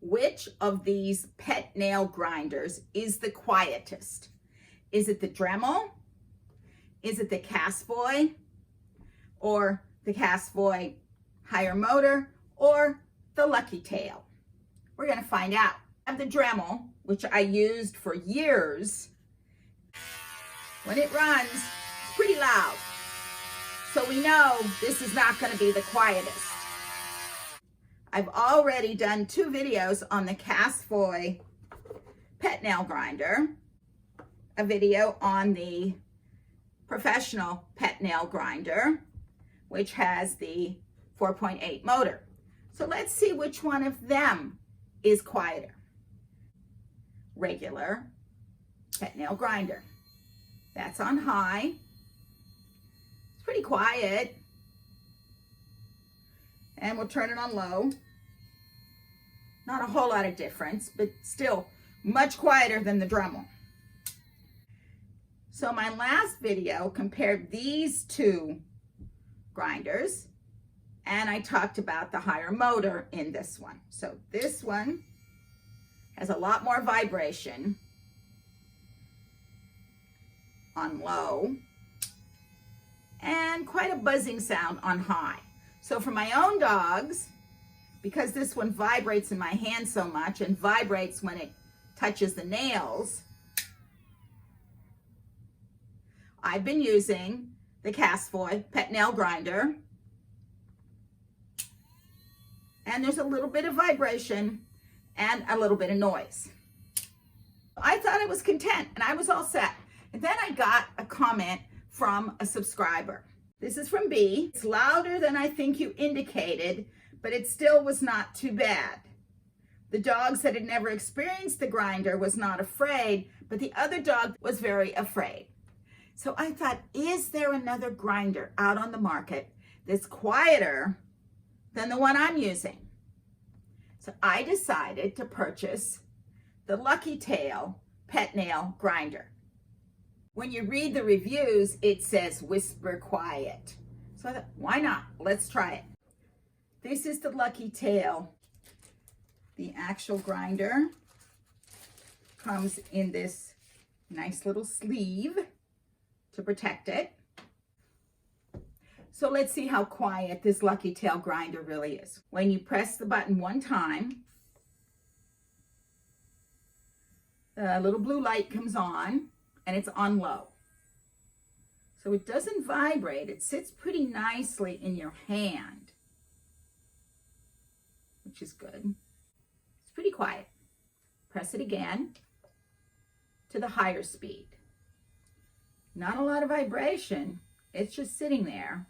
Which of these pet nail grinders is the quietest? Is it the Dremel? Is it the Casfuy? Or the Casfuy higher motor? Or the LuckyTail? We're going to find out. I have the Dremel, which I used for years. When it runs, it's pretty loud. So we know this is not going to be the quietest. I've already done 2 videos on the Casfuy pet nail grinder, a video on the professional pet nail grinder, which has the 4.8 motor. So let's see which one of them is quieter. Regular pet nail grinder. That's on high. It's pretty quiet. And we'll turn it on low. Not a whole lot of difference, but still much quieter than the Dremel. So my last video compared these 2 grinders, and I talked about the higher motor in this one. So this one has a lot more vibration on low and quite a buzzing sound on high. So for my own dogs, because this one vibrates in my hand so much and vibrates when it touches the nails, I've been using the Casfuy pet nail grinder. And there's a little bit of vibration and a little bit of noise. I thought I was content and I was all set. And then I got a comment from a subscriber. This is from B. It's louder than I think you indicated, but it still was not too bad. The dogs that had never experienced the grinder was not afraid, but the other dog was very afraid. So I thought, is there another grinder out on the market that's quieter than the one I'm using? So I decided to purchase the LuckyTail pet nail grinder. When you read the reviews, it says whisper quiet. So I thought, why not? Let's try it. This is the LuckyTail. The actual grinder comes in this nice little sleeve to protect it. So let's see how quiet this LuckyTail grinder really is. When you press the button one time, the little blue light comes on and it's on low. So it doesn't vibrate. It sits pretty nicely in your hand, which is good. It's pretty quiet. Press it again to the higher speed. Not a lot of vibration. It's just sitting there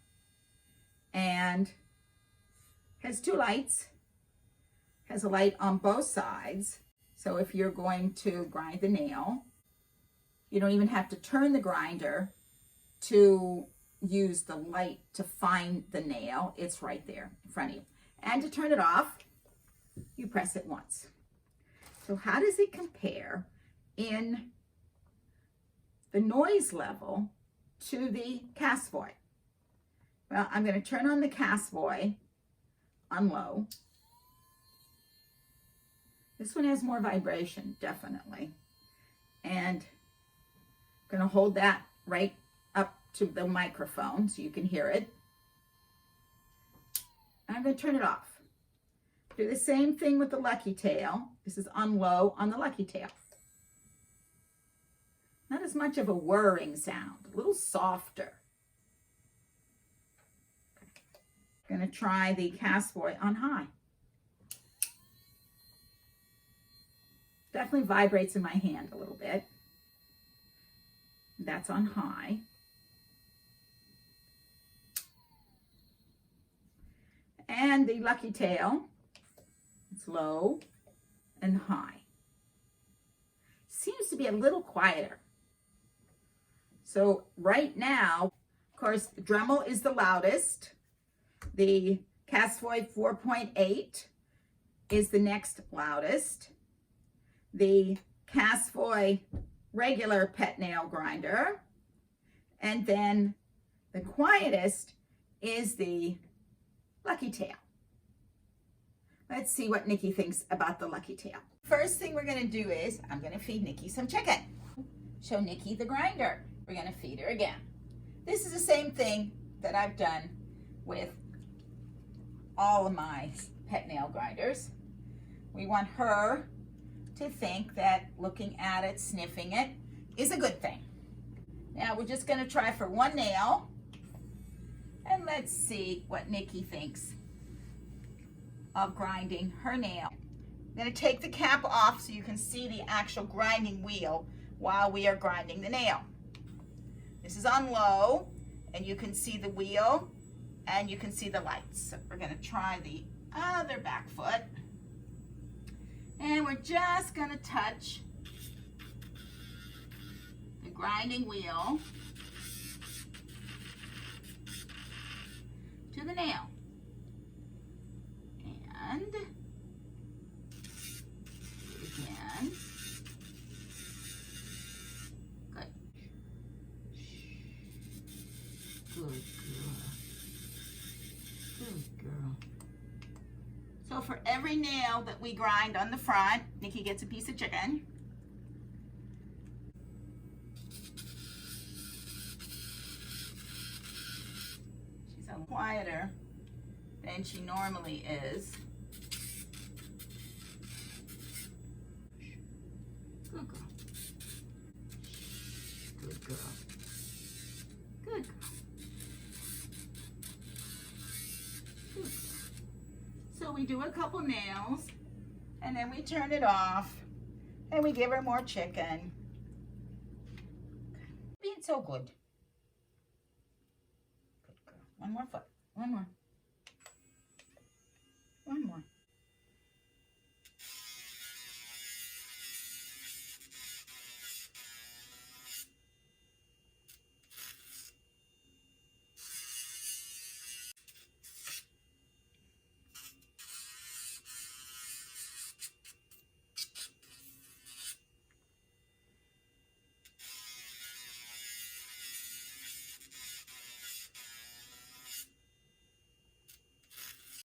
and has 2 lights. Has a light on both sides. So if you're going to grind the nail, you don't even have to turn the grinder to use the light to find the nail. It's right there in front of you. And to turn it off, you press it once. So how does it compare in the noise level to the Casfuy? Well, I'm going to turn on the Casfuy on low. This one has more vibration, definitely. And I'm going to hold that right up to the microphone so you can hear it. And I'm going to turn it off. Do the same thing with the LuckyTail. This is on low on the LuckyTail. Not as much of a whirring sound, a little softer. Going to try the Casfuy on high. Definitely vibrates in my hand a little bit. That's on high. And the LuckyTail, it's low and high. Seems to be a little quieter. So right now, of course, the Dremel is the loudest. The Casfuy 4.8 is the next loudest. The Casfuy regular pet nail grinder. And then the quietest is the LuckyTail. Let's see what Nicky thinks about the LuckyTail. First thing we're gonna do is, I'm gonna feed Nicky some chicken. Show Nicky the grinder. We're gonna feed her again. This is the same thing that I've done with all of my pet nail grinders. We want her to think that looking at it, sniffing it, is a good thing. Now we're just gonna try for one nail, and let's see what Nicky thinks of grinding her nail. I'm gonna take the cap off so you can see the actual grinding wheel while we are grinding the nail. This is on low, and you can see the wheel, and you can see the lights. So we're gonna try the other back foot, and we're just gonna touch the grinding wheel to the nail. And do it again. Good. Good girl. Good girl. So for every nail that we grind on the front, Nicky gets a piece of chicken. She's a little quieter than she normally is. Good girl. Good girl. Good girl. Good girl. So we do a couple nails, and then we turn it off, and we give her more chicken. Being so good. Good girl. One more foot. One more. One more.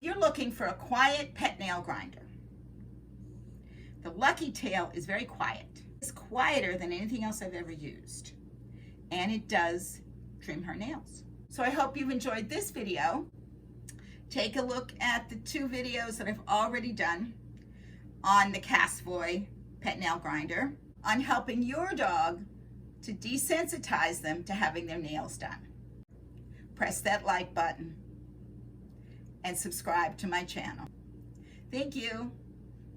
You're looking for a quiet pet nail grinder. The LuckyTail is very quiet. It's quieter than anything else I've ever used. And it does trim her nails. So I hope you've enjoyed this video. Take a look at the 2 videos that I've already done on the Casfuy pet nail grinder, on helping your dog to desensitize them to having their nails done. Press that like button and subscribe to my channel. Thank you.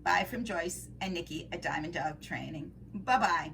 Bye from Joyce and Nicky at Diamond Dog Training. Bye-bye.